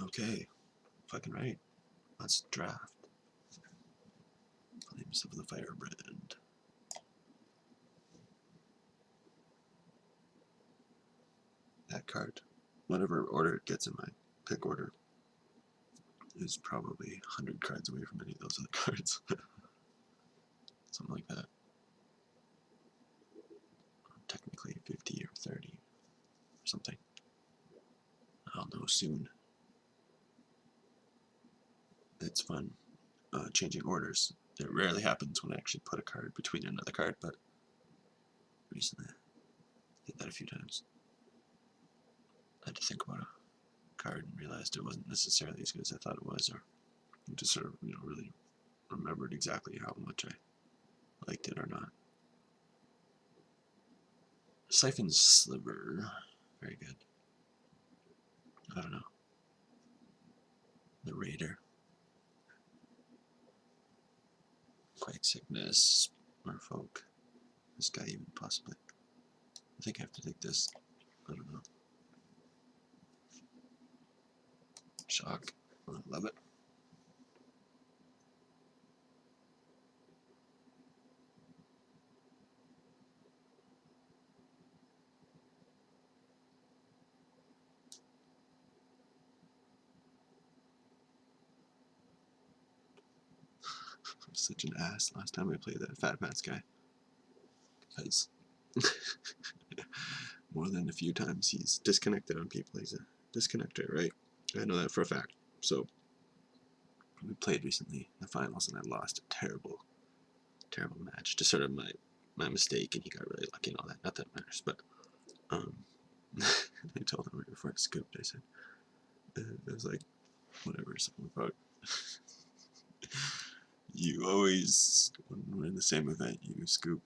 Okay, fucking right. Let's draft. Flames of the Firebrand. That card, whatever order it gets in my pick order, is probably 100 cards away from any of those other cards. Something like that. Technically 50 or 30 or something. I'll know soon. It's fun changing orders. It rarely happens when I actually put a card between another card, but recently I did that a few times. I had to think about a card and realized it wasn't necessarily as good as I thought it was, or just sort of, really remembered exactly how much I liked it or not. Siphon Sliver, very good. I don't know. The Raider. Quake Sickness, Merfolk. This guy even possibly. I think I have to take this. I don't know. Shock. I love it. I'm such an ass last time I played that Fat Pants guy. Because more than a few times he's disconnected on people. He's a disconnector, right? I know that for a fact. So we played recently in the finals and I lost a terrible match. Just sort of my mistake, and he got really lucky and all that. Not that it matters, but I told him right before I scooped, I said, it was like, whatever, something about you always, when we're in the same event, you scoop,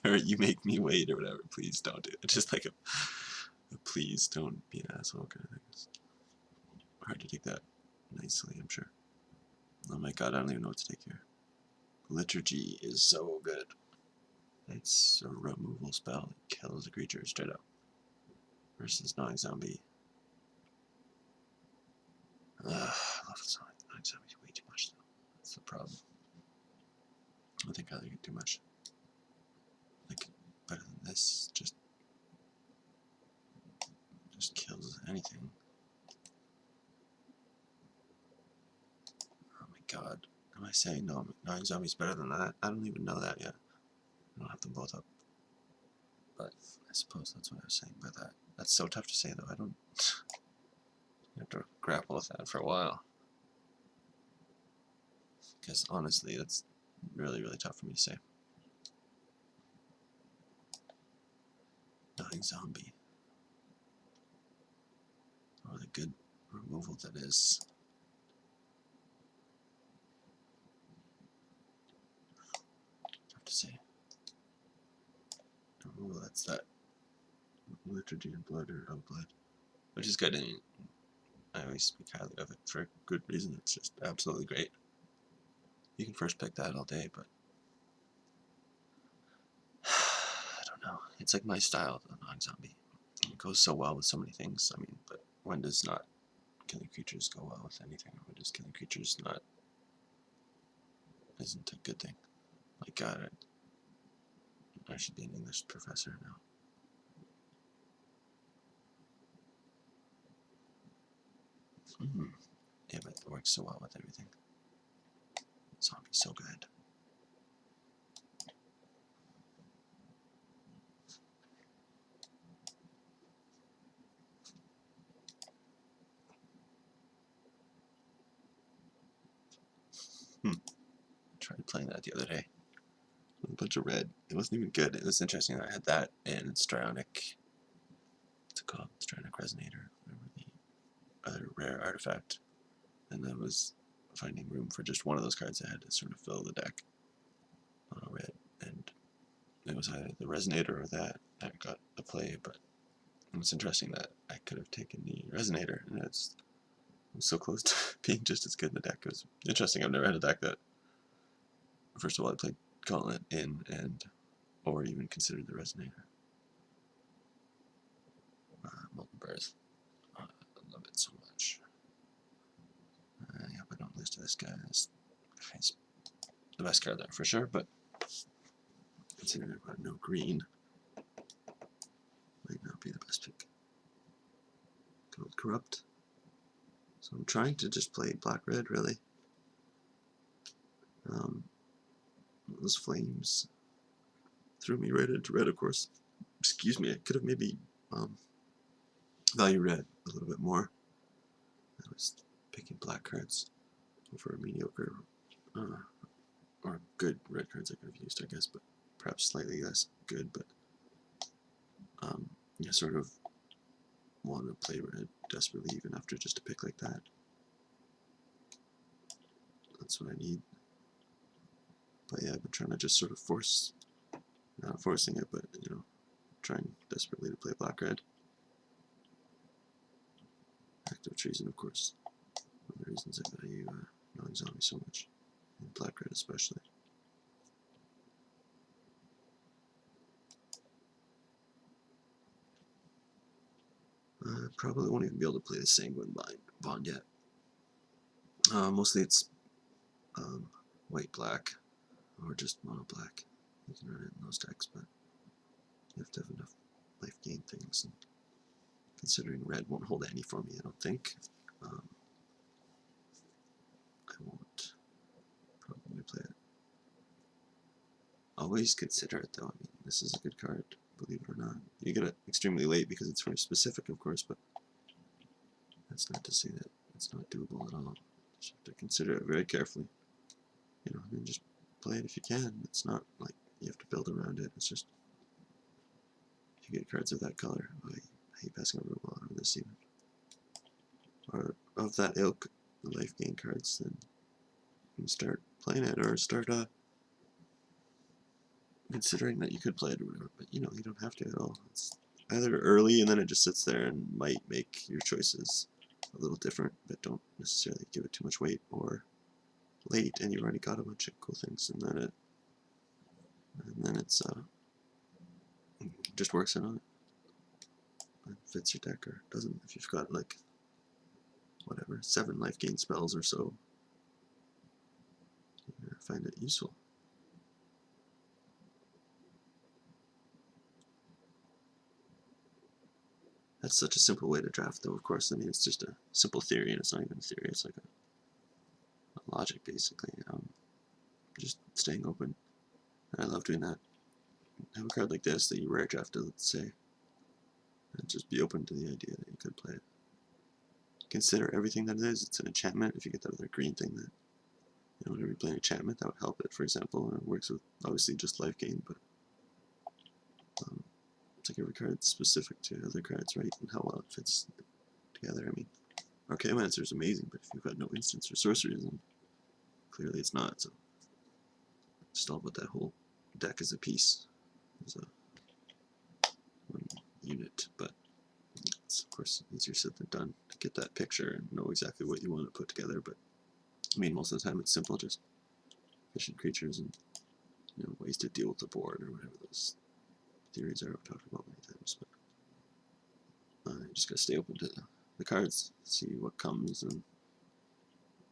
or you make me wait, or whatever. Please don't do it. Just like a please don't be an asshole kind of thing. It's hard to take that nicely, I'm sure. Oh my god, I don't even know what to take here. Liturgy is so good. It's a removal spell that kills a creature straight up. Versus non-zombie. I love non-zombie way too much though. That's the problem. I think I like it too much. Like, better than this, just kills anything. Oh my god. Am I saying no, non-zombie's better than that? I don't even know that yet. I don't have them both up. But I suppose that's what I was saying by that. That's so tough to say though. I don't... You have to grapple with that for a while. Because honestly, that's really, really tough for me to say. Non-zombie. Oh, the good removal that is. I have to say. Removal, that's that. Liturgy and Blood or Blood. Which is good, and I always speak highly of it for good reason. It's just absolutely great. You can first pick that all day, but I don't know. It's like my style, the non-zombie. It goes so well with so many things. I mean, but when does not killing creatures go well with anything? When does killing creatures not isn't a good thing? My God, I should be an English professor now. Yeah, but it works so well with everything. Zombie's so good. Tried playing that the other day. A bunch of red. It wasn't even good. It was interesting that I had that and Strionic. What's it called? Strionic Resonator. Whatever the other rare artifact. And that was finding room for just one of those cards I had to sort of fill the deck on a red. And it was either the Resonator or that got the play, but it's interesting that I could have taken the Resonator, and it was so close to being just as good in the deck. It was interesting. I've never had a deck that, first of all, I played Gauntlet in, or even considered the Resonator. Molten Birth. I love it so much. this guy is the best card there for sure, but considering I've got no green, might not be the best pick. Called Corrupt. So I'm trying to just play black-red, really. Those flames threw me right into red, of course. Excuse me, I could have maybe value red a little bit more. I was picking black cards over mediocre or good red cards I could have used, I guess, but perhaps slightly less good. But yeah, sort of want to play red desperately even after just a pick like that. That's what I need. But yeah, I've been trying to just sort of not forcing it, but you know, trying desperately to play black-red. Active treason, of course. One of the reasons I value Knowing Zombie so much, and black-red especially. I probably won't even be able to play the Sanguine Bond yet. Mostly it's white-black, or just mono-black. You can run it in those decks, but you have to have enough life gain things. And considering red won't hold any for me, I don't think. I won't probably play it. Always consider it though. I mean, this is a good card, believe it or not. You get it extremely late because it's very specific, of course, but that's not to say that it's not doable at all. You just have to consider it very carefully. You know, and just play it if you can. It's not like you have to build around it. It's just if you get cards of that color, I hate passing over well over this even. Or of that ilk, the life gain cards, then you can start playing it or start considering that you could play it or whatever, but you know, you don't have to at all. It's either early and then it just sits there and might make your choices a little different, but don't necessarily give it too much weight, or late and you've already got a bunch of cool things and then it's just works in on it. It fits your deck or doesn't. If you've got like whatever 7 life gain spells or so, you're gonna find it useful. That's such a simple way to draft, though, of course. I mean, it's just a simple theory, and it's not even a theory. It's like a logic, basically. Just staying open. And I love doing that. Have a card like this that you rare drafted, let's say, and just be open to the idea that you could play it. Consider everything that it is. It's an enchantment. If you get that other green thing that, you know, whenever you play an enchantment, that would help it, for example. And it works with, obviously, just life gain, but it's like every card is specific to other cards, right? And how well it fits together. I mean, Archaeomancer is amazing, but if you've got no instants or sorceries, then clearly it's not. So just all about that whole deck as a piece, as a one unit. But it's of course easier said than done to get that picture and know exactly what you want to put together. But I mean, most of the time it's simple, just efficient creatures and, you know, ways to deal with the board or whatever those theories are I've talked about many times. But you just gotta stay open to the cards, see what comes, and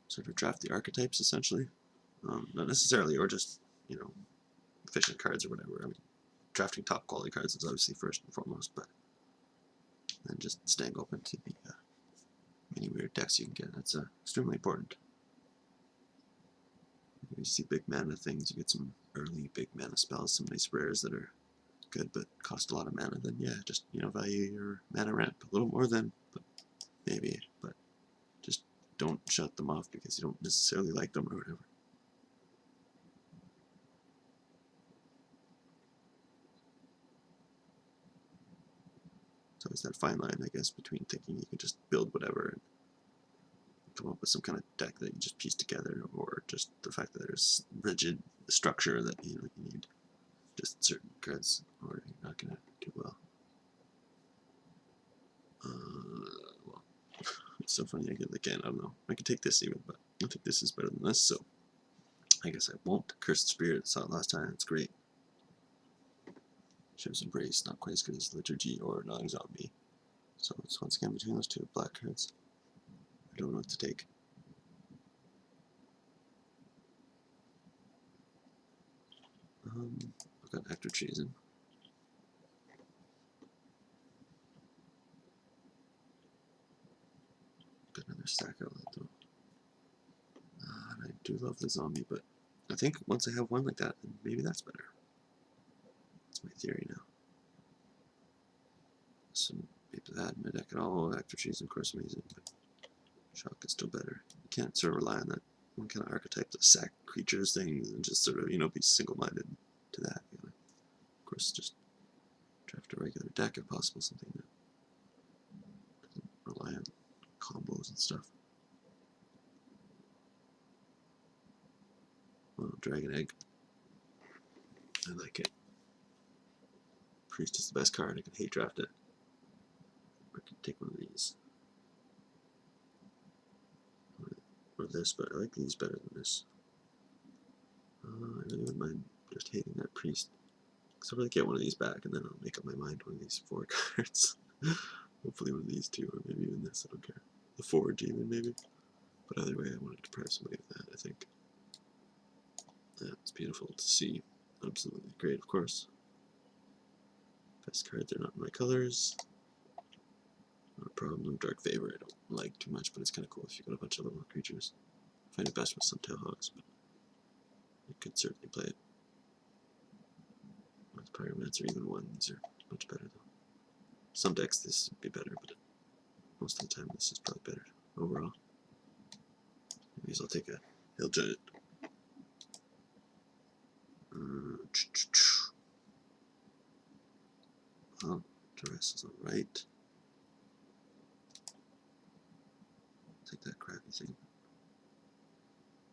sort of draft the archetypes essentially. Not necessarily, or just, you know, efficient cards or whatever. I mean, drafting top quality cards is obviously first and foremost, but then just staying open to the many weird decks you can get. That's extremely important. You see big mana things, you get some early big mana spells, some nice rares that are good but cost a lot of mana, then yeah, just, you know, value your mana ramp a little more then, but maybe, but just don't shut them off because you don't necessarily like them or whatever. It's always that fine line, I guess, between thinking you can just build whatever and come up with some kind of deck that you just piece together, or just the fact that there's rigid structure that, you know, you need just certain cards or you're not going to do well. Well, it's so funny. Again, I don't know. I could take this even, but I think this is better than this, so I guess I won't. Cursed Spirit, saw it last time. It's great. Shiv's Embrace, not quite as good as Liturgy or Gnawing Zombie. So it's once again between those two black cards. I don't know what to take. I've got active treason. Got another stack outlet though. And I do love the zombie, but I think once I have one like that, then maybe that's better. That's my theory now. So maybe that in my deck at all. Active treason, of course, amazing, but shock is still better. You can't sort of rely on that one kind of archetype that sack creatures things and just sort of, be single-minded to that. Of course, just draft a regular deck if possible, something that doesn't rely on combos and stuff. Well, Dragon Egg. I like it. Priest is the best card. I can hate draft it. Or I can take one of these. Or this, but I like these better than this. I really wouldn't mind just hating that Priest. Because I'll really get one of these back, and then I'll make up my mind one of these 4 cards. Hopefully one of these 2, or maybe even this, I don't care. The Forge even, maybe. But either way, I wanted to deprive somebody of that, I think. That's beautiful to see. Absolutely great, of course. Best cards are not in my colors. Not a problem. Dark Favor I don't like too much, but it's kind of cool if you got a bunch of little creatures. I find it best with some Tailhogs, but you could certainly play it. With Pyromancer, even 1, these are much better though. Some decks this would be better, but most of the time this is probably better overall. Maybe I'll take a Hill Giant. Oh, Duress is alright. Take that crappy thing.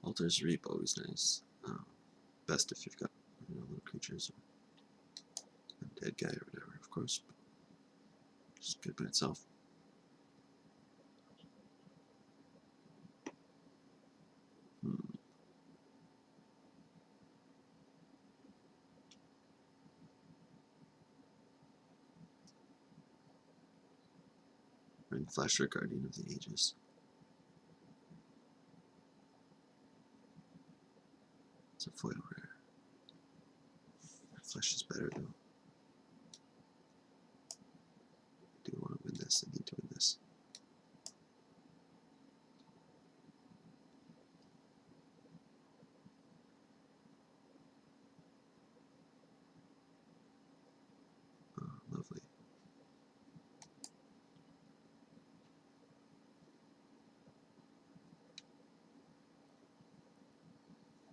Altar's Reap, always nice. Best if you've got little creatures or a dead guy or whatever, of course. But just good by itself. Ring Flasher, Guardian of the Ages. It's a foil rare. Flesh is better though. I do want to win this. I need to win this. Oh, lovely.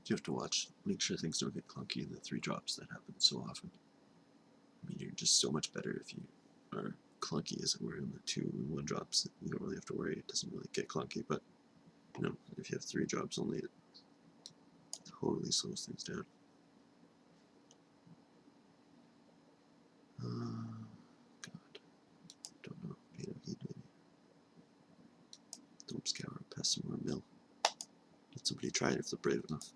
You have to watch, make sure things don't get clunky in the 3 drops that happen so often. I mean, you're just so much better if you are clunky, as it were, in the 2 and 1 drops. You don't really have to worry, it doesn't really get clunky, but if you have 3 drops only, it totally slows things down. God. Don't know. Beta Heat, maybe. Don't scour, pass some more mill. Let somebody try it if they're brave enough.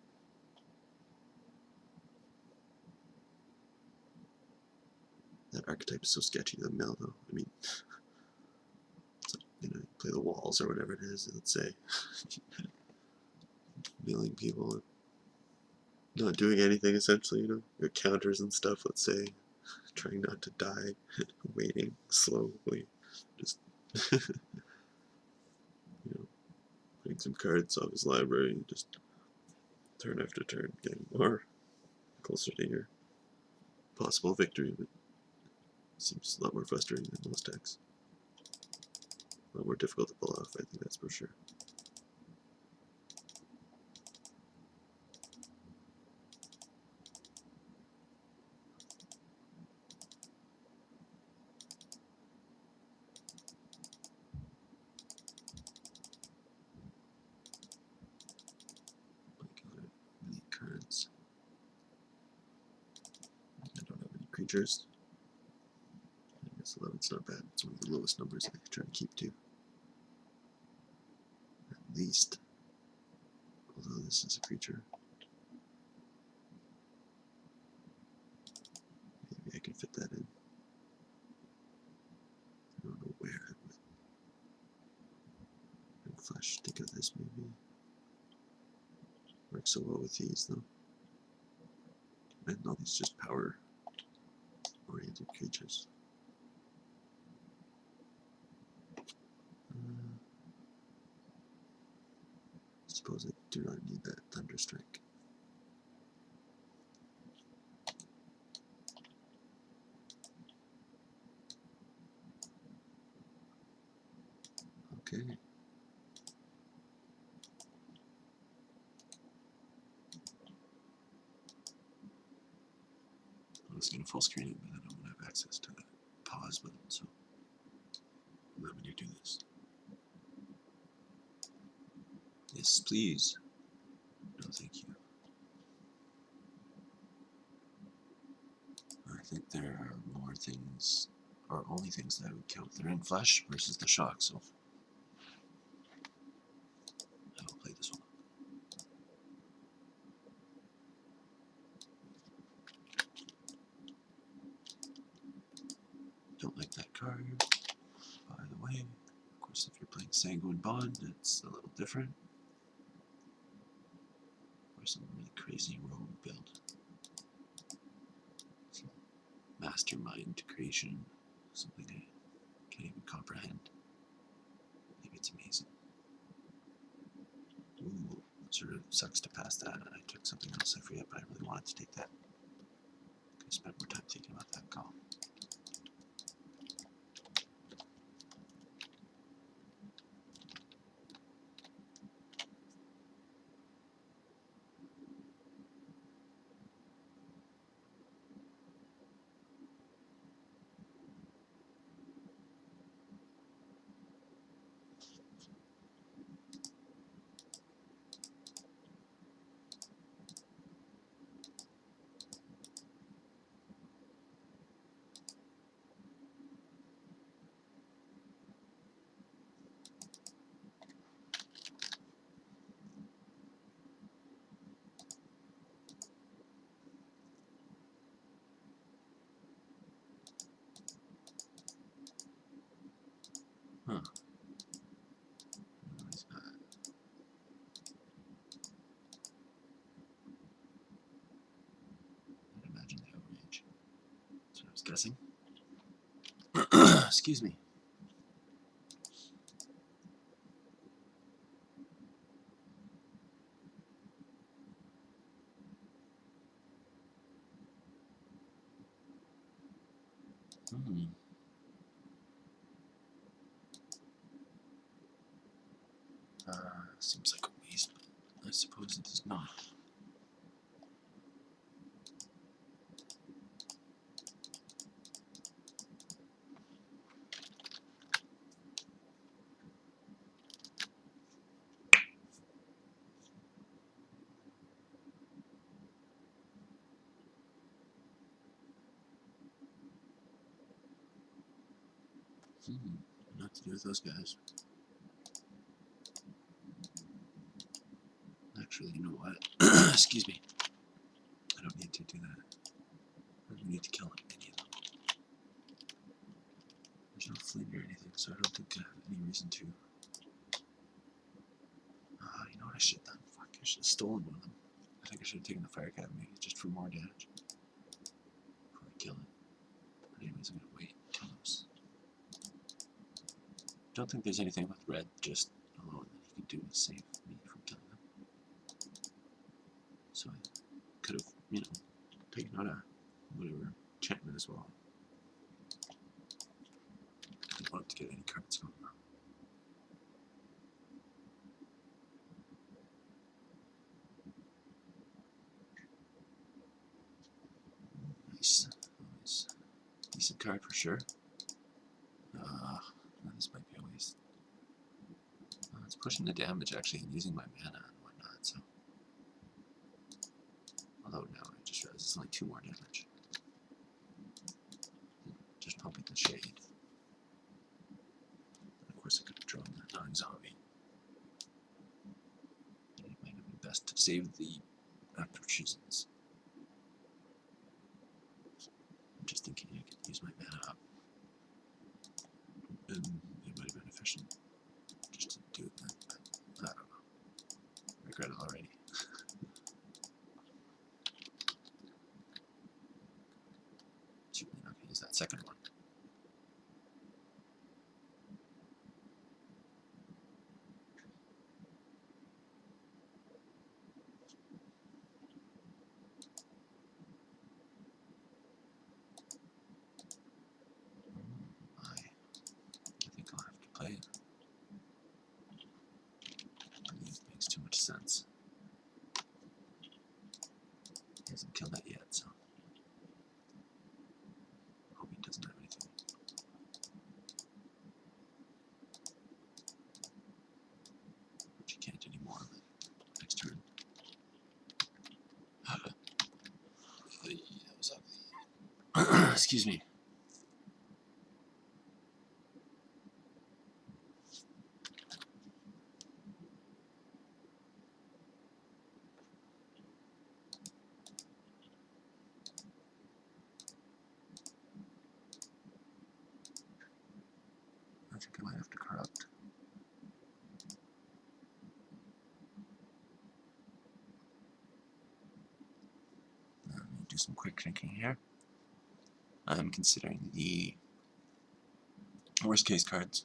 That archetype is so sketchy, the mill, though. I mean, so, you play the walls or whatever it is, let's say. Milling people, not doing anything, essentially, your counters and stuff, let's say. Trying not to die, waiting slowly, just, putting some cards off his library, just turn after turn, getting more closer to your possible victory, but it seems a lot more frustrating than most decks. A lot more difficult to pull off, I think that's for sure. My god, many cards. I don't have any creatures. I guess 11's not bad. It's one of the lowest numbers I try to keep to. At least. Although this is a creature. Maybe I can fit that in. I don't know where I would. And Flash, think of this maybe. Works so well with these though. And all these just power-oriented creatures. Suppose I do not need that Thunderstrike. Okay. I was going to full screen it, but I don't have access to the pause button, so let me do this. Yes, please. No, thank you. I think there are more things, or only things that I would count. They're in flesh versus the shock, so I will play this one. Don't like that card, by the way. Of course, if you're playing Sanguine Bond, it's a little different. Or some really crazy rogue build. Some mastermind creation, something I can't even comprehend. Maybe it's amazing. Ooh, sort of sucks to pass that. I took something else I forget, but I really wanted to take that. Could spend more time thinking about that call. Huh. No, he's not. I'd imagine the outrage. That's what I was guessing. Excuse me. Seems like a waste, but I suppose it is not. Not to do with those guys. Actually, you know what? Excuse me. I don't need to do that. I don't need to kill any of them. There's no flint or anything, so I don't think I have any reason to. You know what I should have done? Fuck, I should have stolen one of them. I think I should have taken the Fire Academy just for more damage before I kill it. But anyways, I'm gonna wait until those. Don't think there's anything with red just alone that he could do to save me from killing them. So I could have, you know, taken out a whatever enchantment as well. I didn't want to get any cards going on. Nice. Nice. Decent card for sure. This might be a waste. It's pushing the damage actually and using my mana and whatnot, so. Although now I just realized it's only 2 more damage. Just pumping the shade. And of course I could have drawn the non-zombie. It might have been best to save the After-Seasons. I'm just thinking I could use my mana up. And it might have been efficient just to do it then, but I don't know. I regret it already. second one. I think I'll have to play it. It makes too much sense. He hasn't killed that yet, so hope he doesn't have anything. Which he can't anymore, but next turn. That was ugly. Excuse me. I think I might have to corrupt. Let me do some quick thinking here. I'm considering the worst case cards.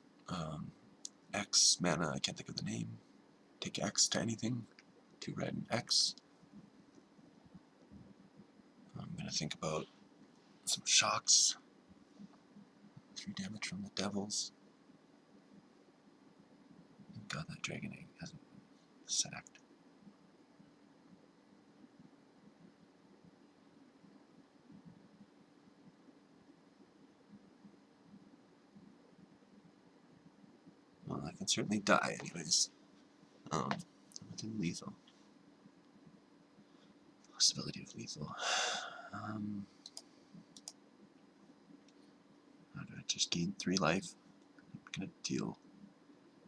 X mana, I can't think of the name. Take X to anything. 2 red and X. I'm going to think about some shocks. 3 damage from the devils. God, that dragon egg hasn't been sacked. Well, I can certainly die anyways. Within lethal. Possibility of lethal. How do I just gain 3 life? I'm gonna deal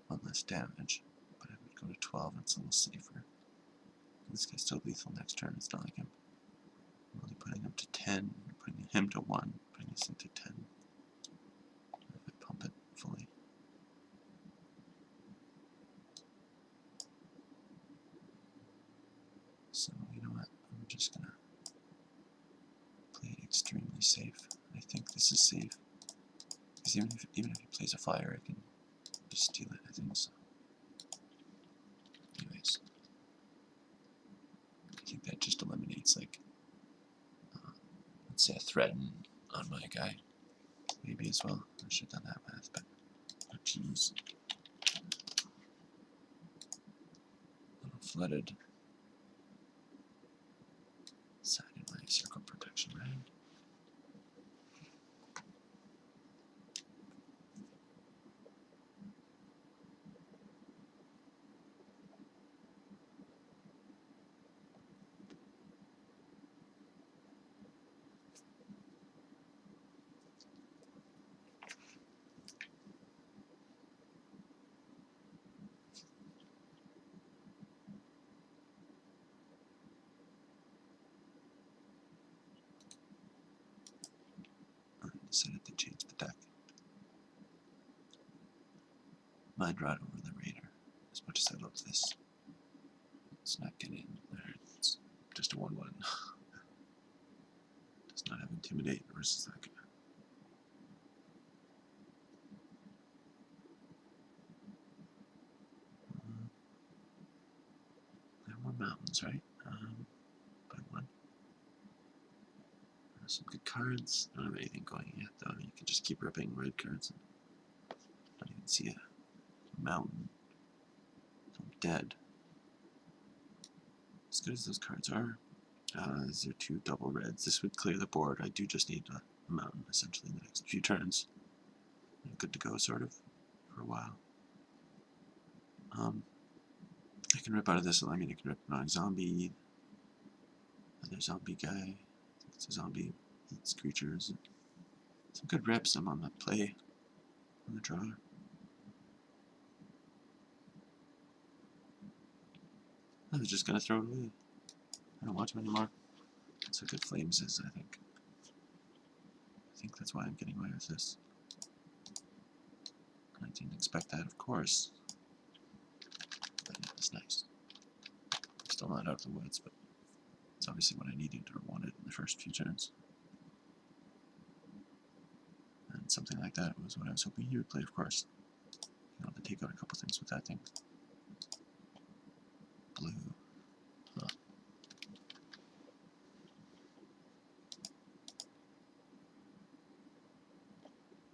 1 less damage, but I would go to 12, it's a little safer. This guy's still lethal next turn, it's not like I'm really putting him to 10, putting him to 1, putting this into 10. If I pump it fully. So, you know what, I'm just gonna play it extremely safe. I think this is safe. Because even if he plays a flyer, I can just steal it, I think so. Anyways. I think that just eliminates, like, let's say a threaten on my guy. Maybe as well. I should have done that math, but oh jeez. A little flooded. Side in my circle protection, right? I decided to change the deck. Mind Rot over the Raider. As much as I love this, it's not getting there. It's just a 1/1. Does not have Intimidate versus that guy. There are more mountains, right? By 1. Some good cards. I don't have anything going yet, though. You can just keep ripping red cards. And not even see a mountain. So I'm dead. As good as those cards are, these are 2 double reds. This would clear the board. I do just need a mountain, essentially, in the next few turns. I'm good to go, sort of, for a while. I can rip out of this. I mean, I can rip Wrong Zombie. Other zombie guy. I think it's a zombie. Eats creatures. Some good rips. I'm on the play. On the draw. I was just gonna throw it away. I don't want to anymore. That's how good Flames is, I think. I think that's why I'm getting away with this. I didn't expect that, of course. But it was nice. Still not out of the woods, but it's obviously what I needed or wanted in the first few turns. And something like that was what I was hoping he would play, of course. You know, to take out a couple things with that thing. Blue. Huh.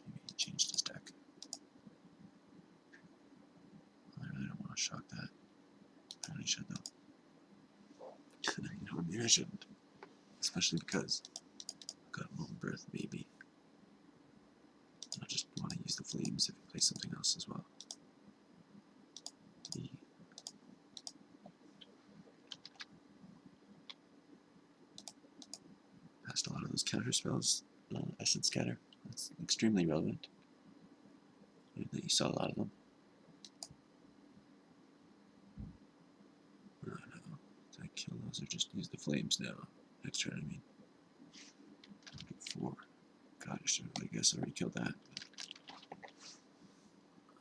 Maybe he changed his deck. I really don't want to shock that. I really should, though. You know, maybe I shouldn't. Especially because I've got Molten Birth, maybe. I just want to use the flames if he plays something else as well. He passed a lot of those counter spells. Essence Scatter. That's extremely relevant. You saw a lot of them. I don't know. Did I kill those or just use the flames now? Next turn, I mean. 4. God, I guess I already killed that.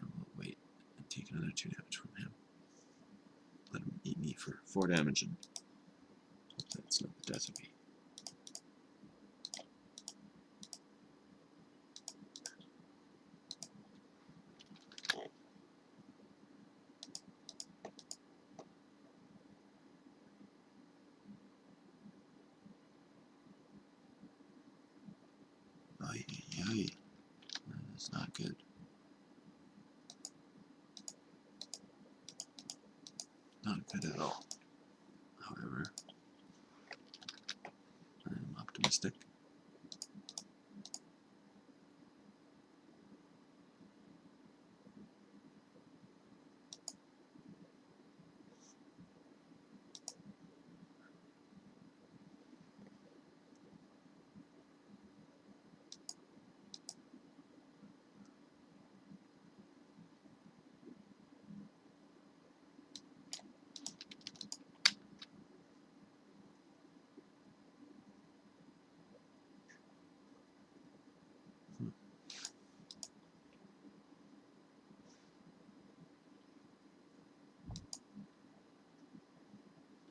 I will wait and take another 2 damage from him. Let him eat me for 4 damage and hope that's not the death of me. Ay, ay, ay. That is not good. Not good at all. However, I am optimistic.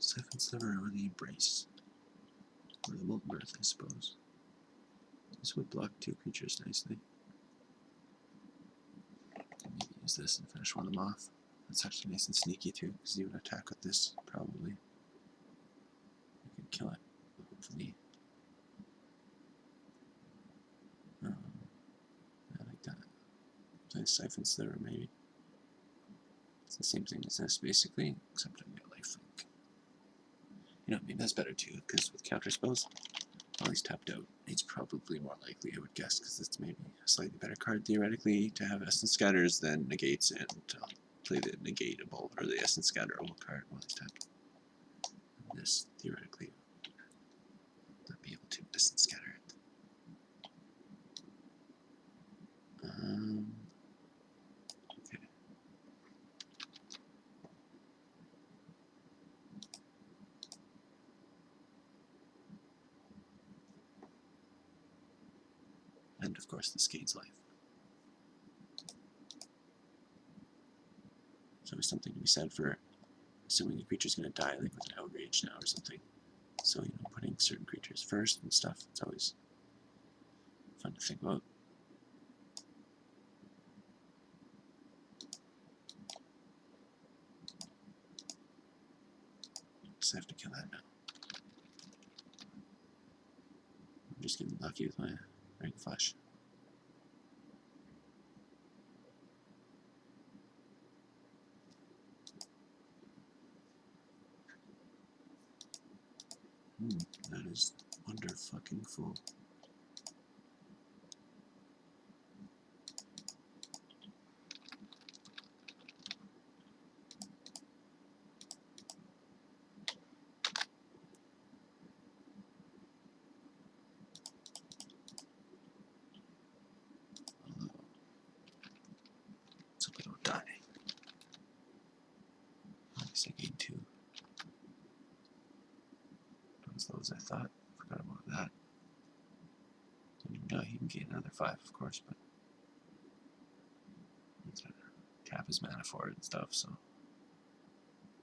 Siphon Sliver or the Embrace. Or the Molten Birth, I suppose. This would block 2 creatures nicely. Maybe use this and finish one of them off. That's actually nice and sneaky too, because he would attack with this, probably. I could kill it, hopefully. I like that. Play Siphon Sliver, maybe. It's the same thing as this, basically, except I get lifelink. You know, maybe that's better too, because with counter spells, while he's tapped out, he's probably more likely, I would guess, because it's maybe a slightly better card, theoretically, to have Essence Scatters than Negates, and play the Negatable, or the Essence Scatterable card while he's tapped. And this, theoretically, would be able to Essence Scatter it. Okay. And of course the Skade's Life. There's always something to be said for assuming a creature's going to die, like with an Outrage now or something. So, you know, putting certain creatures first and stuff, it's always fun to think about. Just have to kill that now. I'm just getting lucky with my Ring Flash. That is wonderfucking-ful. Let's hope I don't die. At least I gained 2. Not as low as I thought. Forgot about that. No, he can gain another 5, of course, but he's gonna tap his mana for it and stuff, so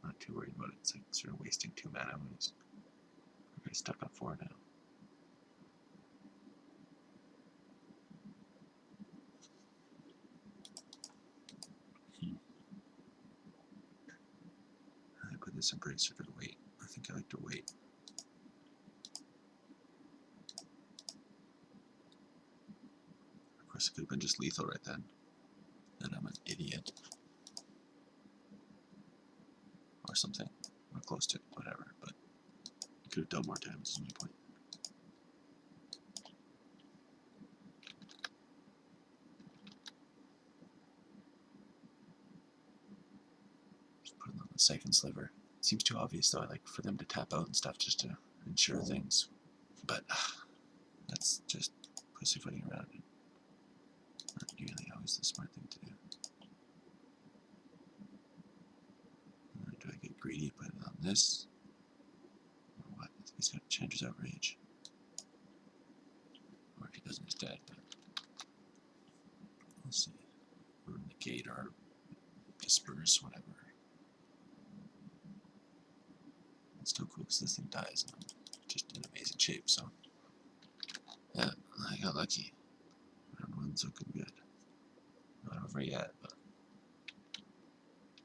not too worried about it. It's like sort of wasting 2 mana when he's stuck on 4 now. this embrace or to wait. I think I like to wait. Of course, it could have been just lethal right then. And I'm an idiot. Or something. Or close to it, whatever. But I could have done more damage, is my point. Just put it on the second sliver. It seems too obvious, though. I like for them to tap out and stuff just to ensure things. But that's just pussyfooting around. Not really always the smart thing to do. Do I get greedy, put it on this? Or what? I think he's got Chandra's Outrage. Or if he doesn't, he's dead. But we'll see. Or negate or disperse, whatever. It's still cool because this thing dies and I'm just in amazing shape, so. Yeah, I got lucky. Round one's looking good. Not over yet, but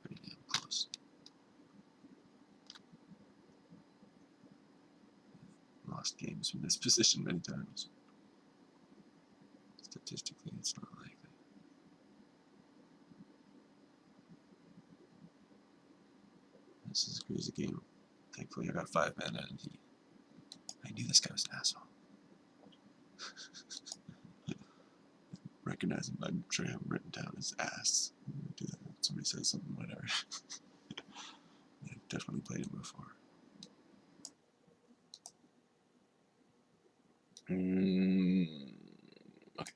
pretty damn close. Lost games from this position many times. Statistically, it's not likely. This is a crazy game. Thankfully, I got 5 mana, and I knew this guy was an asshole. Recognizing, I'm sure I haven't written down his ass. Do that when somebody says something, whatever. I've definitely played him before. Okay.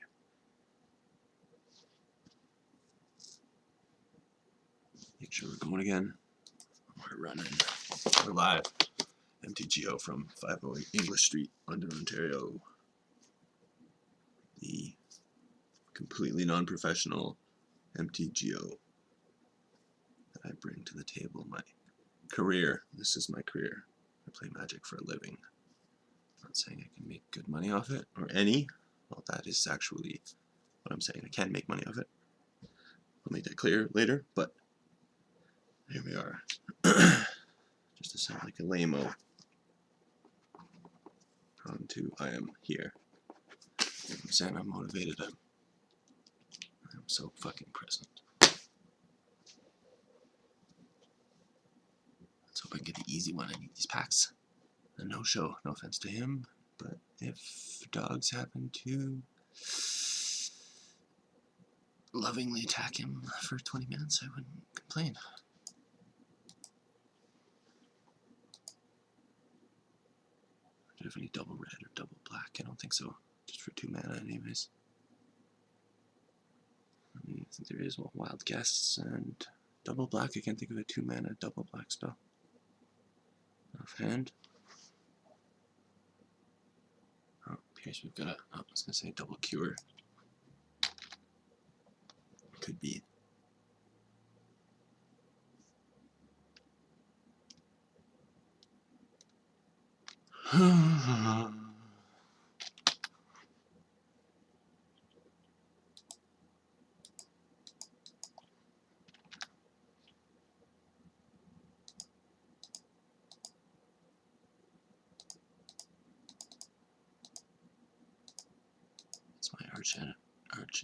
Make sure we're going again. We're running. We're live. MTGO from 508 English Street, London, Ontario. The completely non-professional MTGO that I bring to the table. My career. This is my career. I play Magic for a living. I'm not saying I can make good money off it, or any. Well, that is actually what I'm saying. I can make money off it. I'll make that clear later, but here we are. Just to sound like a lame-o. On to I am here. I'm saying I'm motivated. I'm so fucking present. Let's hope I can get the easy one. I need these packs. A no-show. No offense to him, but if dogs happen to lovingly attack him for 20 minutes, I wouldn't complain. Do you have any double red or double black? I don't think so. Just for 2 mana anyways. I think there is wild guests and double black. I can't think of a 2 mana double black spell. Offhand. Oh, here's we've got a, I was gonna say double cure. Could be. It's my arch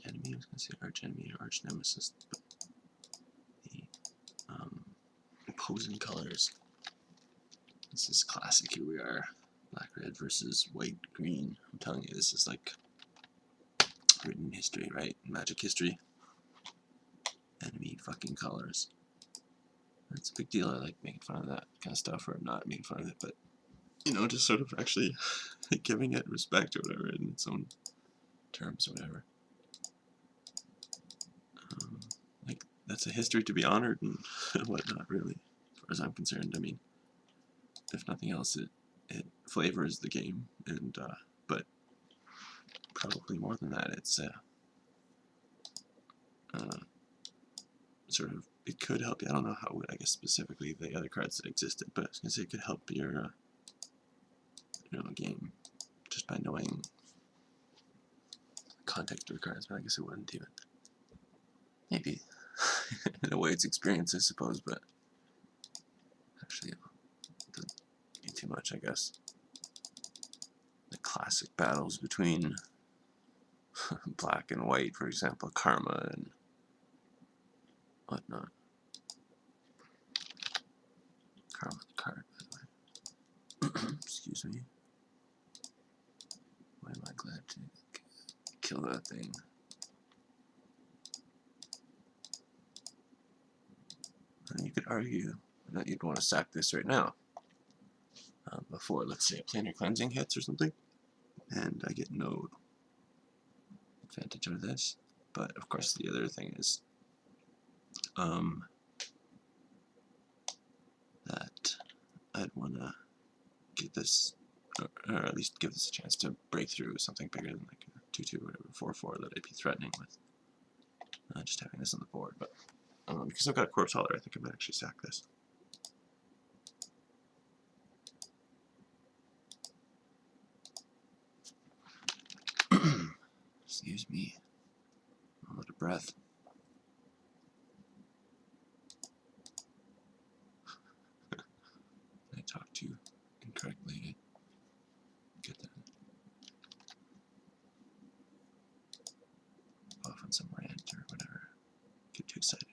enemy. I was gonna say arch enemy or arch nemesis, but the opposing colors. This is classic. Here we are. Black red versus white green. I'm telling you, this is like written history, right? Magic history. Enemy fucking colors. That's a big deal. I like making fun of that kind of stuff, or not making fun of it, but you know, just sort of actually giving it respect or whatever in its own terms or whatever. Like, that's a history to be honored and whatnot, really, as far as I'm concerned. I mean, if nothing else, it flavors the game, and but probably more than that, it's sort of, it could help you. I don't know how, I guess specifically the other cards that existed, but I was gonna say it could help your game just by knowing context of the cards, but I guess it wouldn't even. Maybe. In a way it's experience, I suppose, but Actually, it doesn't mean too much, I guess. The classic battles between black and white, for example, karma and whatnot. Karma the card, by the way. Excuse me. Why am I glad to kill that thing? And you could argue that you'd want to sack this right now. Before, let's say, a planar cleansing hits or something, and I get no advantage of this. But of course, the other thing is that I'd want to get this, or at least give this a chance to break through something bigger than like a 2/2 or whatever, 4/4 that I'd be threatening with. Just having this on the board, but because I've got a corpse hauler, I think I might actually sack this. Excuse me. I'm out of breath. I talk too incorrectly. Get that off on some rant or whatever. Get too excited.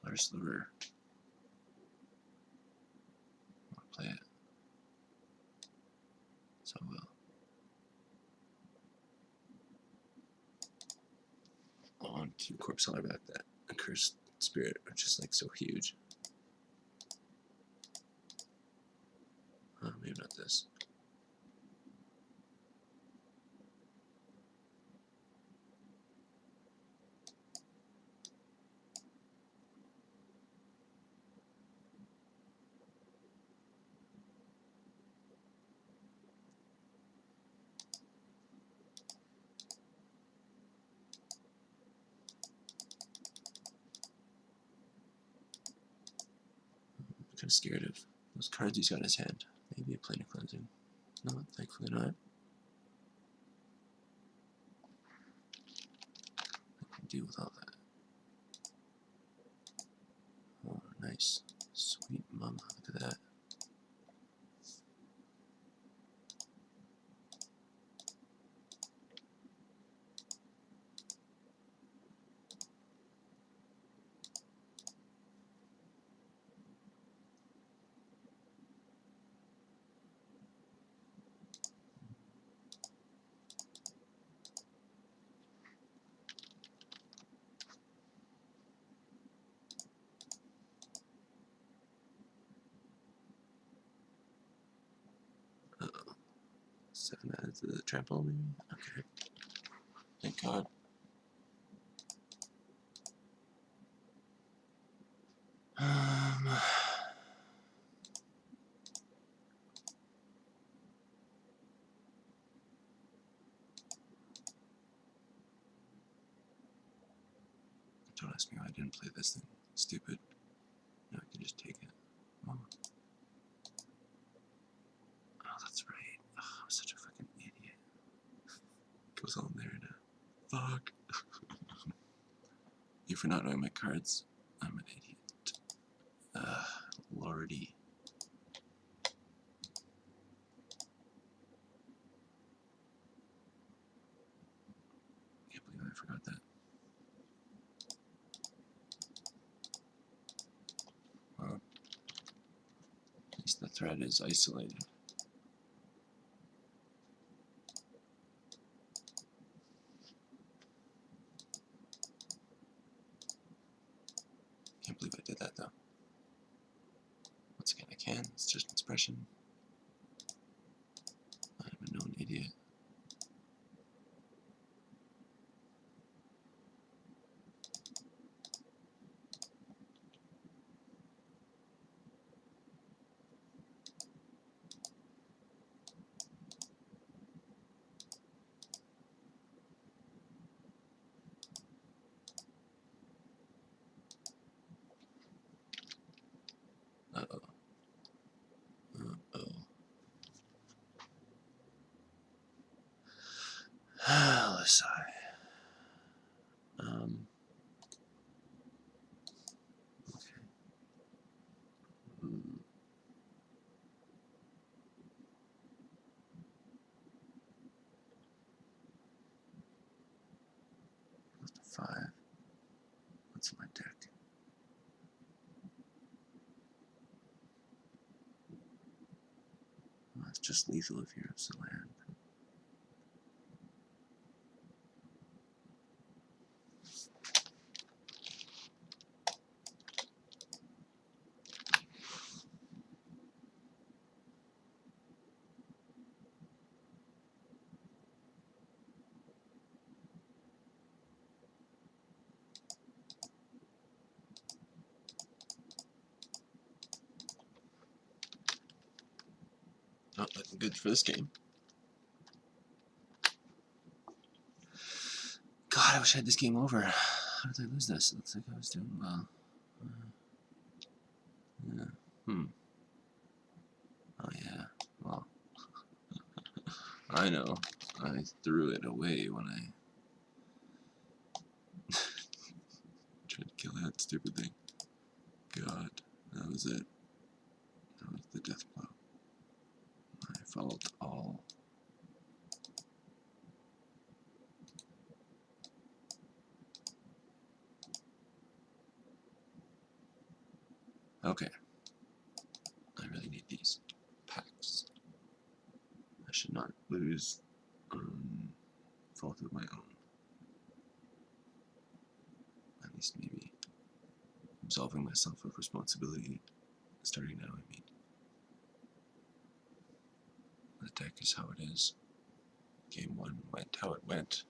Player's Sliver. I want to play it. So I will. I want to corpse hauler back that accursed spirit, which is like so huge. Maybe not this. I'm kind of scared of those cards he's got in his hand. Maybe a planar cleansing. No, thankfully not. I can deal with all that. Oh, nice. Sweet mama, look at that. Uh-oh. 7 added to the trample, maybe? Okay. Thank God. Don't ask me why I didn't play this thing. Stupid. Now I can just take it. Oh, that's right. Oh, I'm such a fucking idiot. Goes on there now. Fuck. You for not knowing my cards. I'm an idiot. Lordy. Can't believe I forgot that. Well, at least the thread is isolated. Can't believe I did that though. Once again, I can. It's just expression. I'm a known idiot. Uh-oh. Let's sigh. 5. What's in my deck? Well, it's just lethal if you're ups the land. Not looking good for this game. God, I wish I had this game over. How did I lose this? It looks like I was doing well. Yeah. Oh yeah. Well, I know. I threw it away when I tried to kill that stupid thing. God, that was it. That was the death blow. My fault all. Okay. I really need these packs. I should not lose fault of my own. At least maybe absolving myself of responsibility starting now, I mean. The deck is how it is. Game 1 went how it went.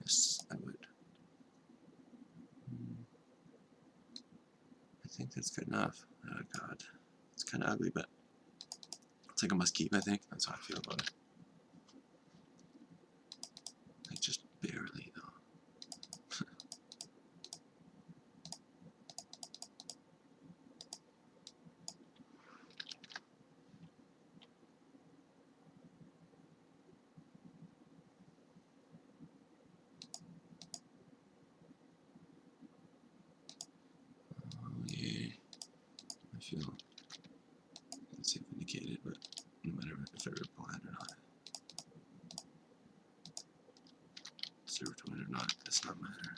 Yes, I would. I think that's good enough. Oh god. It's kind of ugly, but it's like a must keep, I think. That's how I feel about it. Like just barely, though. Oh yeah. I feel, let's say vindicated, but no matter if I rip land or not, deserve to win or not, does not matter.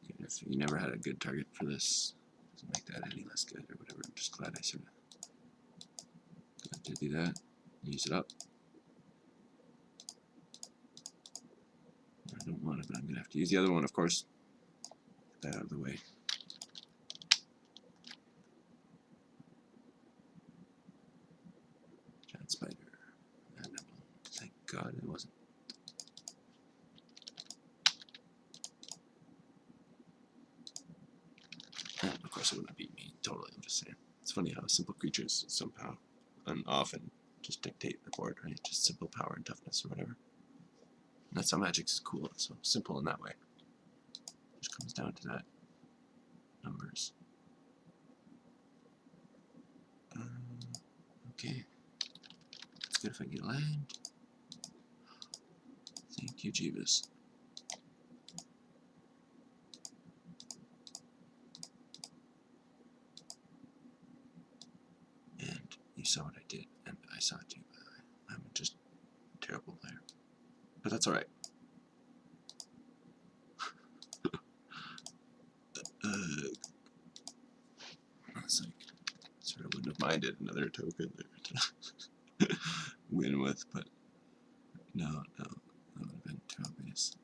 Even if you never had a good target for this, doesn't make that any less good or whatever. I'm just glad I sort of got to do that, use it up. I don't want it, but I'm gonna have to use the other one, of course. Get that out of the way. Giant spider. Animal. Thank God it wasn't. And of course it wouldn't beat me totally, I'm just saying. It's funny how simple creatures somehow and often just dictate the board, right? Just simple power and toughness or whatever. And that's how Magic is cool. It's so simple in that way. It just comes down to that. Numbers. Okay. It's good if I get land. Thank you, Jeebus. And you saw what I did, and I saw it too, by the way. I'm just a terrible player. But that's alright. It's like, sort of wouldn't have minded another token there to win with, but no, that would have been too obvious.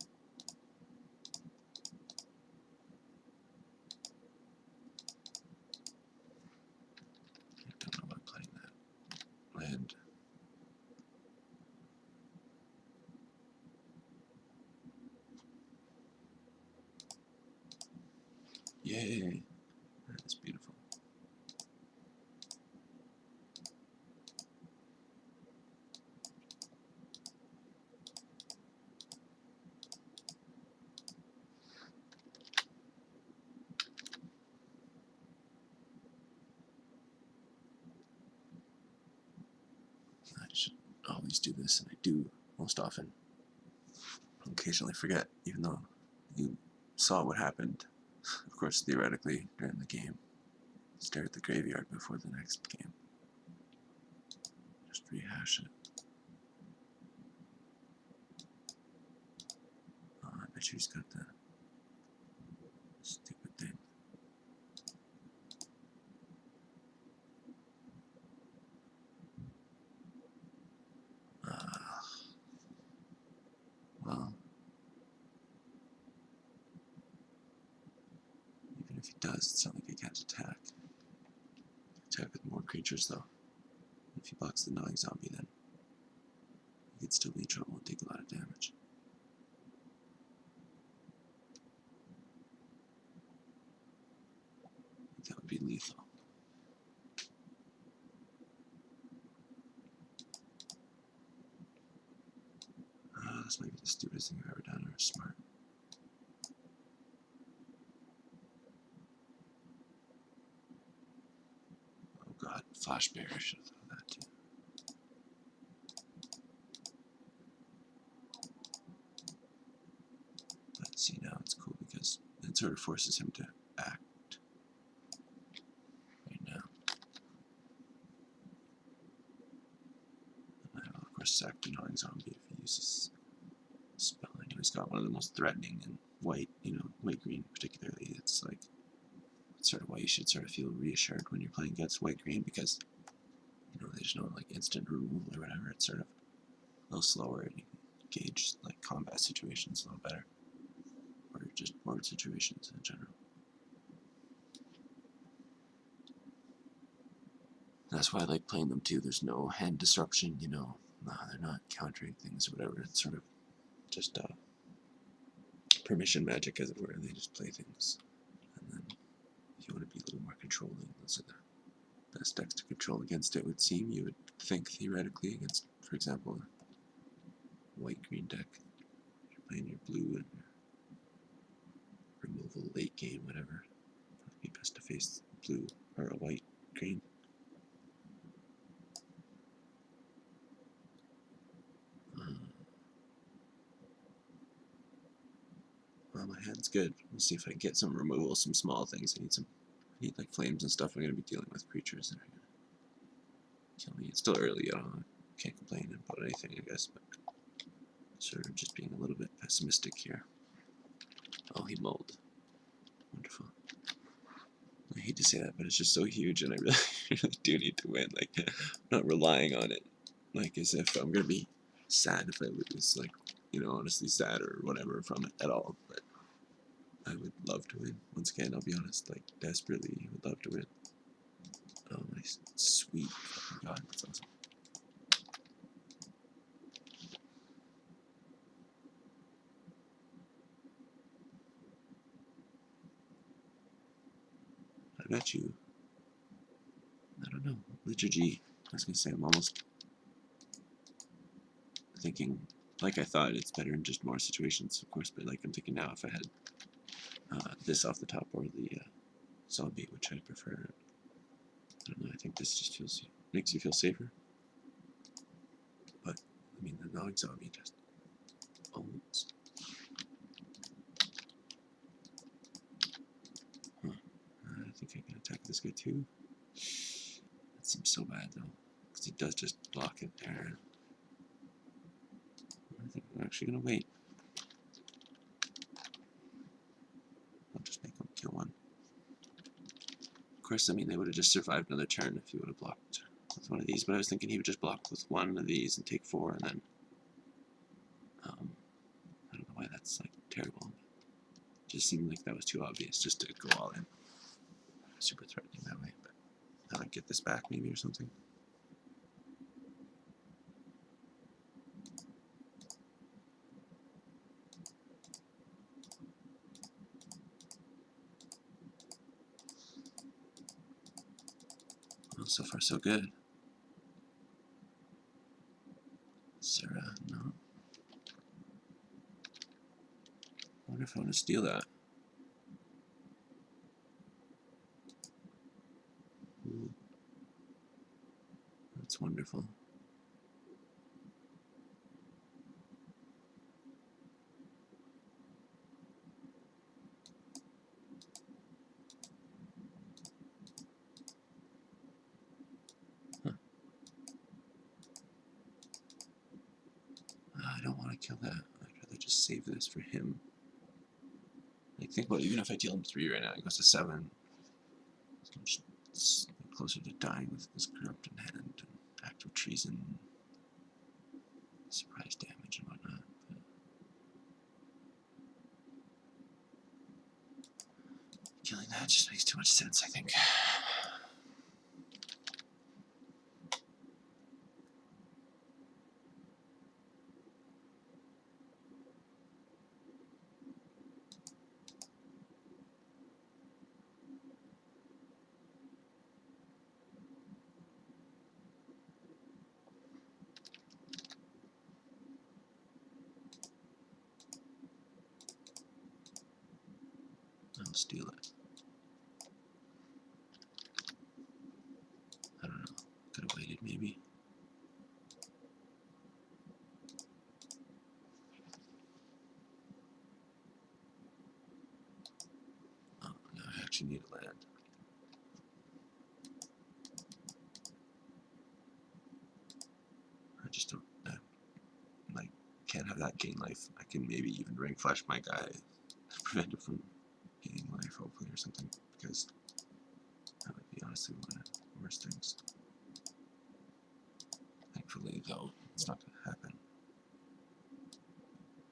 I don't know why I'm playing that. Land. Yay! That is beautiful. I should always do this, and I do most often. I'll occasionally forget, even though you saw what happened. Of course, theoretically, during the game. Stare at the graveyard before the next game. Just rehash it. Archer's got the stupid thing. Well, even if he does, it's not like he can't attack. Attack with more creatures, though. If he blocks the gnawing zombie, then he could still be in trouble and take a lot of damage. That would be lethal. This might be the stupidest thing I've ever done, or smart. Oh god, Flash Bear, I should have thought of that too. But see, now it's cool because it sort of forces him to act right now. And I will, of course, sack the gnawing zombie if he uses spell. I know he's got one of the most threatening and white, white-green particularly. It's like, it's sort of why you should sort of feel reassured when you're playing against white-green, because, there's no, like, instant removal or whatever. It's sort of a little slower, and you can gauge, like, combat situations a little better, or just board situations in general. That's why I like playing them too. There's no hand disruption, they're not countering things or whatever. It's sort of just permission magic, as it were. They just play things. And then if you want to be a little more controlling, those are the best decks to control against, it would seem. You would think, theoretically, against, for example, a white-green deck. You're playing your blue and your removal late game, whatever. It would be best to face blue or a white-green. Well, my hand's good. We'll see if I can get some removal, some small things. I need like flames and stuff. I'm going to be dealing with creatures that are going to kill me. It's still early, can't complain about anything, I guess, but sort of just being a little bit pessimistic here. Oh, he mulled. Wonderful. I hate to say that, but it's just so huge, and I really, really do need to win. Like, I'm not relying on it, like, as if I'm going to be sad if I lose. Like, honestly sad or whatever from it at all, but I would love to win. Once again, I'll be honest, like, desperately would love to win. Oh, my sweet fucking god, that's awesome. I bet you, I don't know, liturgy. I was going to say, I'm almost thinking, like I thought, it's better in just more situations, of course, but like I'm thinking now, if I had this off the top or the zombie, which I prefer, I don't know, I think this just makes you feel safer. But, I mean, the gnawing zombie just owns. I think I can attack this guy too. That seems so bad though, because he does just block it there. I think I'm actually going to wait. I'll just make him kill one. Of course, I mean, they would have just survived another turn if he would have blocked with one of these, but I was thinking he would just block with one of these and take 4, and then, I don't know why that's, like, terrible. It just seemed like that was too obvious just to go all in. Super threatening that way, but I might get this back maybe or something. Well, so far so good. Sarah, no. I wonder if I want to steal that. Ooh. That's wonderful. Huh. I don't want to kill that. I'd rather just save this for him. Think about it, even if I deal him 3 right now, he goes to 7. It's closer to dying with this corrupted hand and active treason, surprise damage and whatnot. But killing that just makes too much sense, I think. I'll steal it. I don't know. Could have waited, maybe. Oh, no, I actually need a land. I just don't. Like, can't have that gain life. I can maybe even ring flash my guy to prevent it from gaining life, hopefully, or something. Because that would be honestly one of the worst things. Thankfully, though, it's not going to happen.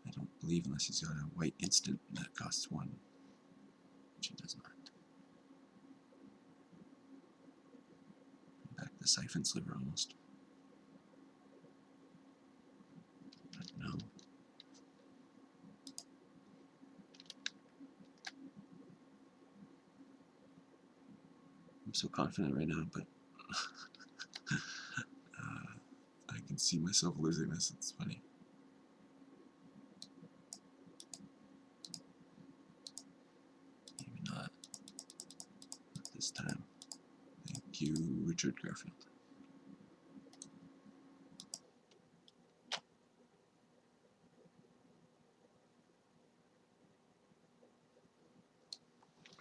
I don't believe unless he's got a white instant that costs 1, which he does not. Back to the Siphon Sliver almost. But no. I'm so confident right now, but I can see myself losing this. It's funny. Maybe not. Not this time. Thank you, Richard Garfield.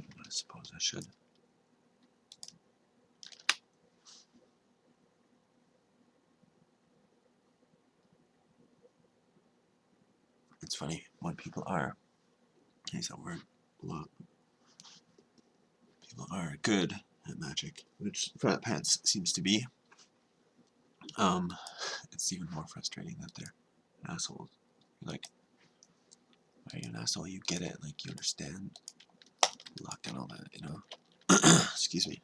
I suppose I should. It's funny when people are, I use that word a lot. People are good at magic, which Frat Pants seems to be. It's even more frustrating that they're assholes. You're like, why are you an asshole? You get it, like you understand luck and all that, you know? Excuse me.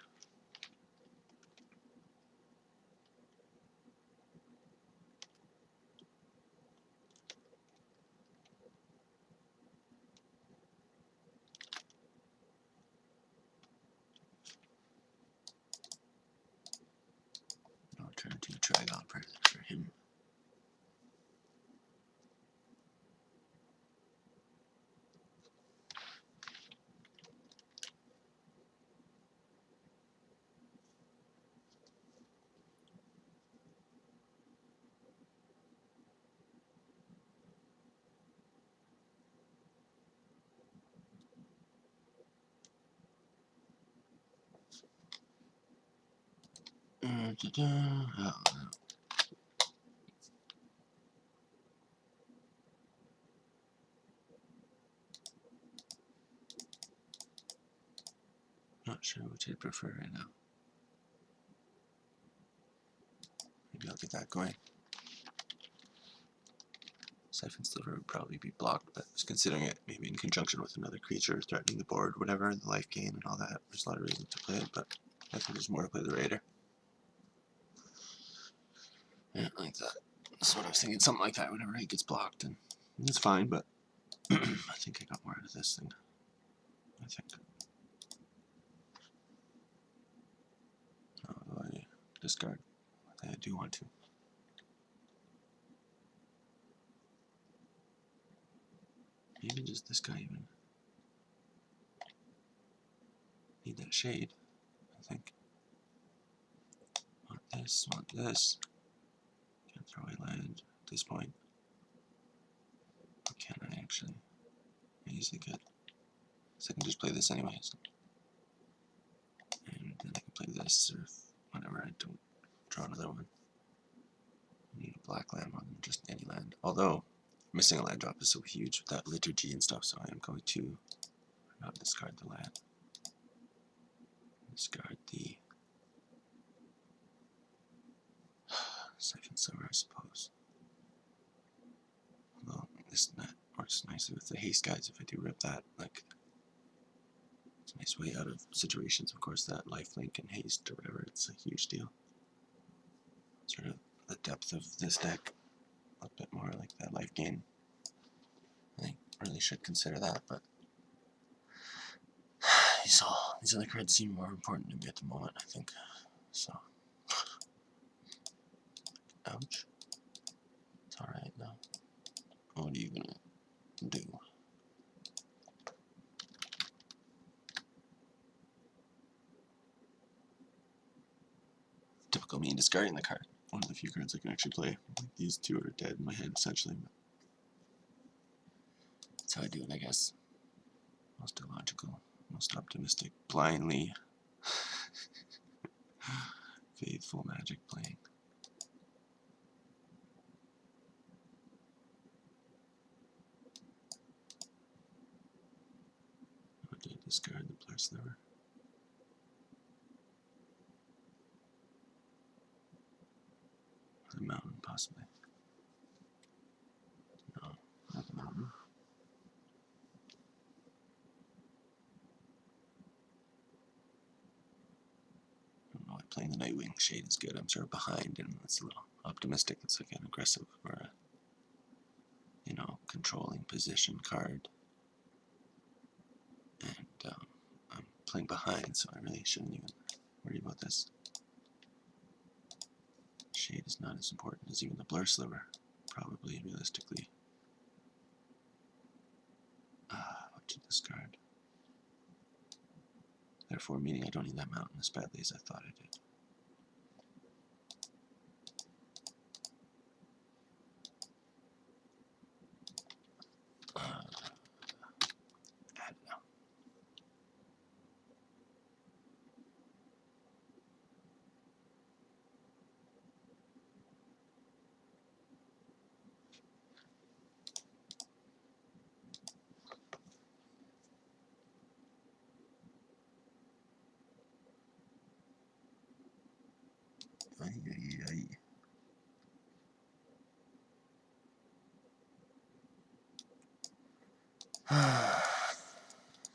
I'll turn to Trigon for him. Oh, no. Not sure which I'd prefer right now. Maybe I'll get that going. Siphon Sliver would probably be blocked, but just considering it maybe in conjunction with another creature threatening the board, whatever, the life gain and all that, there's a lot of reasons to play it, but I think there's more to play the Raider. Yeah, like that. That's what I was thinking, something like that whenever it gets blocked, and it's fine, but I think I got more out of this thing. I think. Although I discard, I do want to. Maybe just this guy even. Need that shade, I think. Want this, want this. Can't throw away land at this point. Or can I actually? I usually could. So I can just play this anyways. And then I can play this or whenever I don't draw another one. I need a black land more than just any land. Although, missing a land drop is so huge with that liturgy and stuff, so I am going to I'll discard the land. Discard the Siphon Silver, I suppose. Well, this net works nicely with the haste guys if I do rip that. Like, it's a nice way out of situations. Of course, that lifelink and haste or whatever, it's a huge deal. Sort of the depth of this deck, a bit more like that life gain. I think really should consider that, but these other cards seem more important to me at the moment, I think. So, ouch. It's alright though. What are you gonna do? Typical me discarding the card. One of the few cards I can actually play. These two are dead in my hand, essentially. But that's how I do it, I guess. Most illogical, most optimistic, blindly faithful Magic playing. I did discard the Blur Sliver. The mountain, possibly. No, not the mountain. I don't know why playing the Nightwing Shade is good. I'm sort of behind, and it's a little optimistic. It's like an aggressive or a, controlling position card. And I'm playing behind, so I really shouldn't even worry about this. Shade is not as important as even the Blur Sliver, probably, realistically. What to discard? Therefore, meaning I don't need that mountain as badly as I thought I did. I don't know.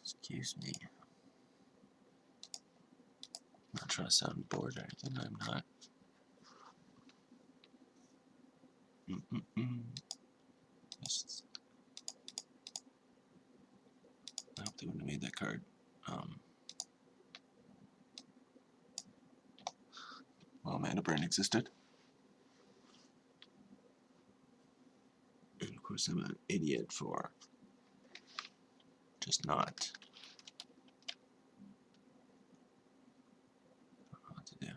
Excuse me. I'm not trying to sound bored or anything. I'm not. Just, I hope they wouldn't have made that card. Well, Mana Burn existed. And of course, I'm an idiot for just not. I don't know what to do.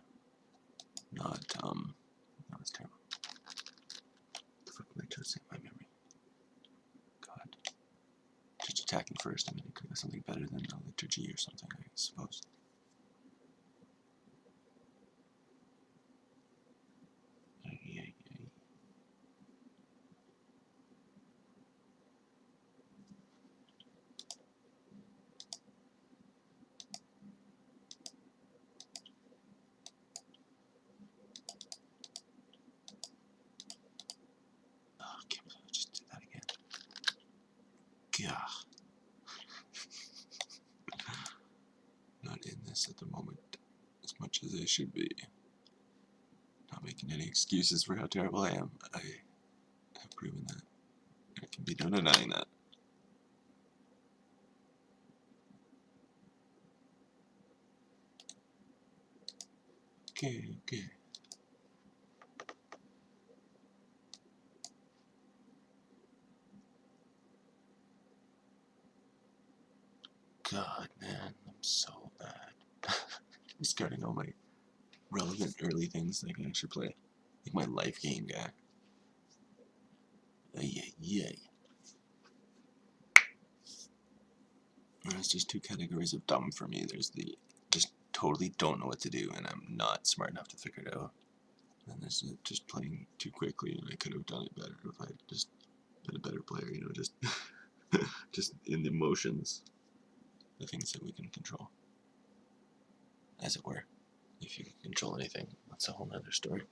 That was terrible. What the fuck am I trusting my memory? God. Just attacking first. I mean, it could have something better than a liturgy or something, I suppose. Oh, I can't believe I just did that again. Gah. Not in this at the moment as much as I should be. Not making any excuses for how terrible I am. I have proven that. There can be no denying that. Okay. God, man, I'm so bad. Discarding all my relevant early things that I can actually play. Like my life game guy. Yay. There's just two categories of dumb for me. There's the just totally don't know what to do and I'm not smart enough to figure it out. And there's just playing too quickly and I could have done it better if I had just been a better player, just just in the emotions. the things that we can control, as it were. If you can control anything, that's a whole nother story.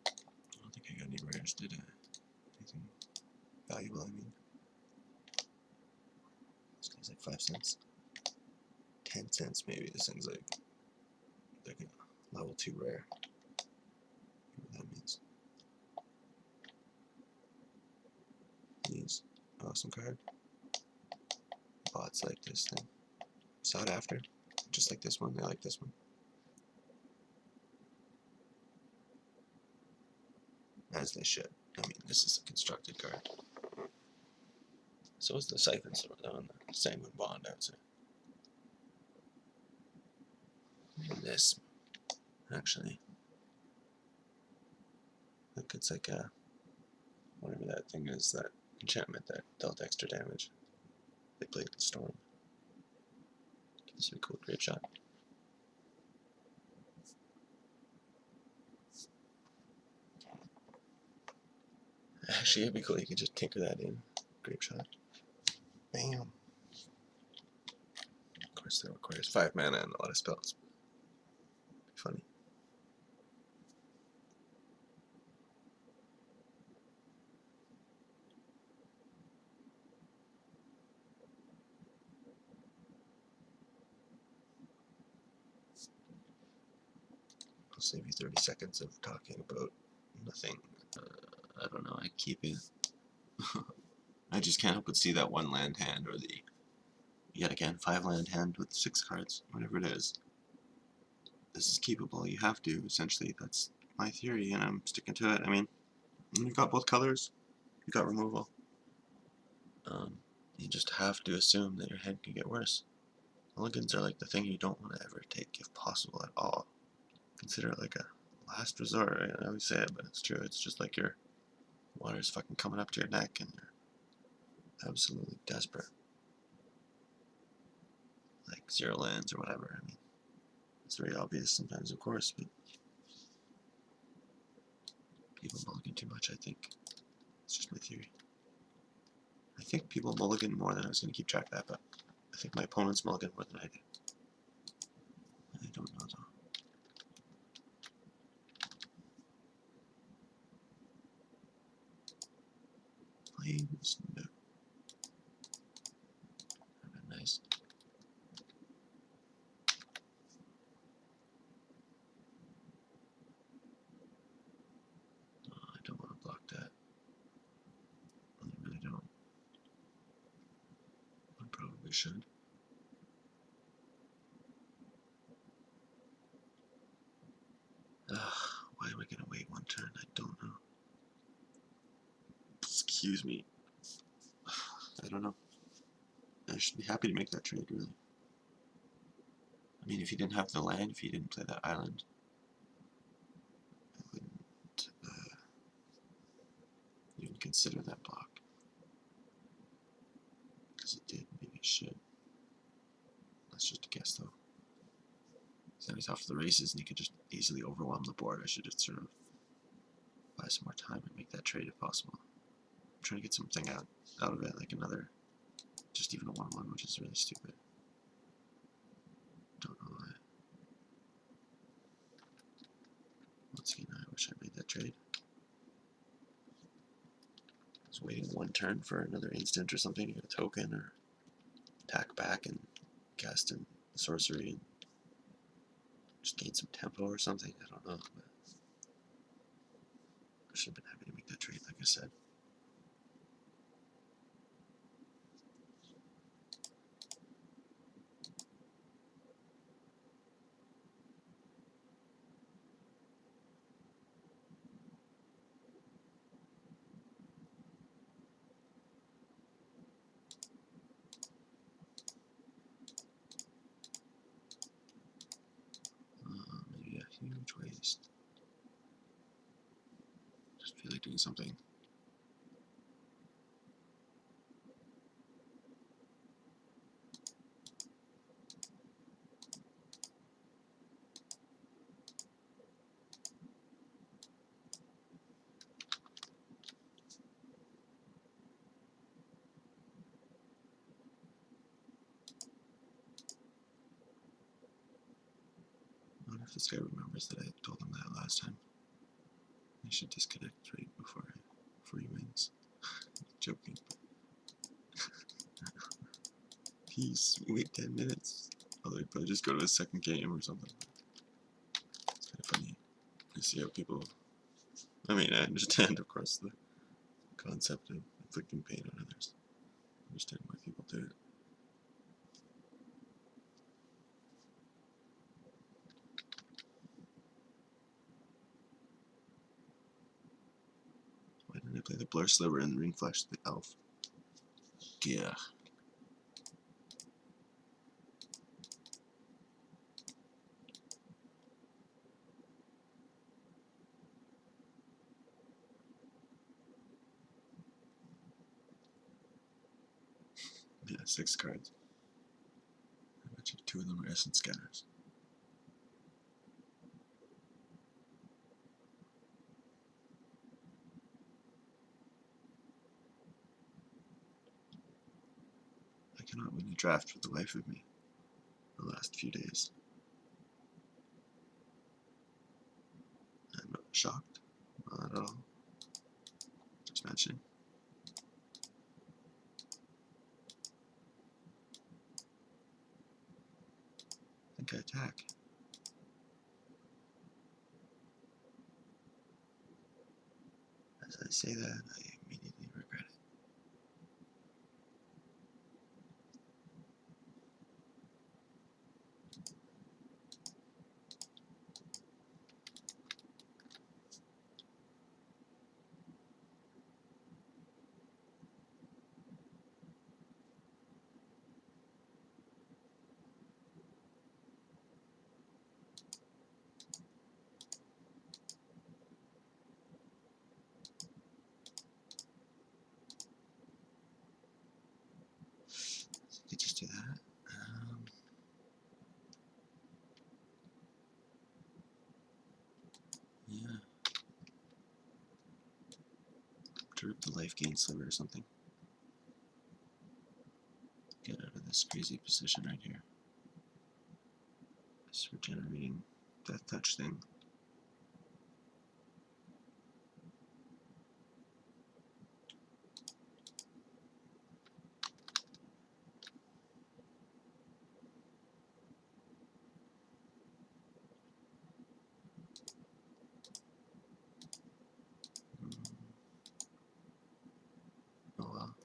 I don't think I got any rares, did I? Anything valuable, I mean. This guy's like 5 cents. 10 cents maybe. This thing's like a level 2 rare. What that means. These. Awesome card. Bots like this thing. Sought after. Just like this one. I like this one. As they should. I mean, this is a constructed card. So is the Siphon Sword, though, and the Sanguine Bond, I would say. And this, actually. Look, it's like a, whatever that thing is, that enchantment that dealt extra damage. They played Storm. This would be cool, Grape Shot. Actually, it'd be cool, you could just tinker that in. Grape Shot. Bam. Of course, that requires 5 mana and a lot of spells. Funny. I'll save you 30 seconds of talking about nothing. I don't know, I keep it. I just can't help but see that 1 land hand, or the, yet again, 5 land hand with 6 cards, whatever it is. This is keepable. You have to, essentially. That's my theory, and I'm sticking to it. I mean, when you've got both colors, you've got removal. You just have to assume that your hand can get worse. Mulligans are like the thing you don't want to ever take, if possible at all. Consider it like a last resort. I always say it, but it's true. It's just like your water's fucking coming up to your neck, and you're absolutely desperate. Like 0 lands or whatever. I mean, it's very obvious sometimes, of course, but people mulligan too much, I think. It's just my theory. I think people mulligan more than I was going to keep track of that, but I think my opponents mulligan more than I do. I don't know, though. Planes? No. That'd be nice. Oh, I don't want to block that. I really don't. I probably should. Why am I going to wait 1 turn? I don't know. Excuse me. I don't know. I should be happy to make that trade, really. I mean, if you didn't have the land, if you didn't play that island, I wouldn't even consider that block. Because it did, maybe it should. That's just a guess, though. So he's off to the races, and he could just easily overwhelm the board. I should just sort of buy some more time and make that trade if possible. I'm trying to get something out of it, like another, just even a 1-1, which is really stupid. Don't know why. Once again, I wish I made that trade. I was waiting 1 turn for another instant or something to get a token, or attack back and cast in sorcery and just gain some tempo or something. I don't know, but I should have been happy to make that trade, like I said. Maybe a huge waste. Just feel like doing something. wonder if this guy remembers that I told him that last time. I should disconnect right before he wins. Joking. Peace. Wait 10 minutes. Although he'd probably just go to his second game or something. It's kind of funny. I see how people. I mean, I understand, of course, the concept of inflicting pain on others. I understand why people do it. Why didn't I play the Blur Sliver and Ring Flash the Elf? Yeah. Yeah, 6 cards. I bet you 2 of them are Essence Scatters. I cannot win a draft for the life of me the last few days. I'm not shocked. Not at all. Just mentioning. I think I attack. As I say that, I immediately regret it. I could just do that. Yeah. Drip the life gain sliver or something. Get out of this crazy position right here. This regenerating death touch thing. Oh well.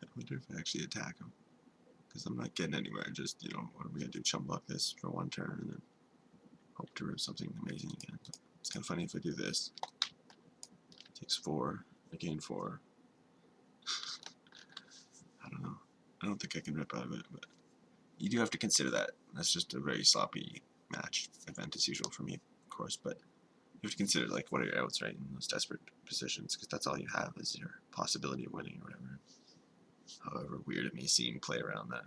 I wonder if I actually attack him. Because I'm not getting anywhere. Just, you know, what am I going to do? Chum block this for 1 turn and then hope to rip something amazing again. But it's kind of funny if I do this. It takes 4. I gain 4. I don't know. I don't think I can rip out of it, but you do have to consider that. That's just a very sloppy match event as usual for me, of course, but you have to consider, like, what are your outs, right, in those desperate positions, because that's all you have is your possibility of winning or whatever. However weird it may seem, play around that.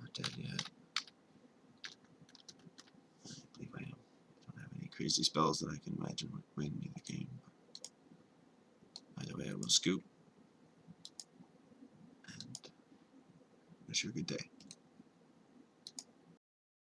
Not dead yet. I believe I am. Don't have any crazy spells that I can imagine would win me the game. Either way, I will scoop. And wish you a good day.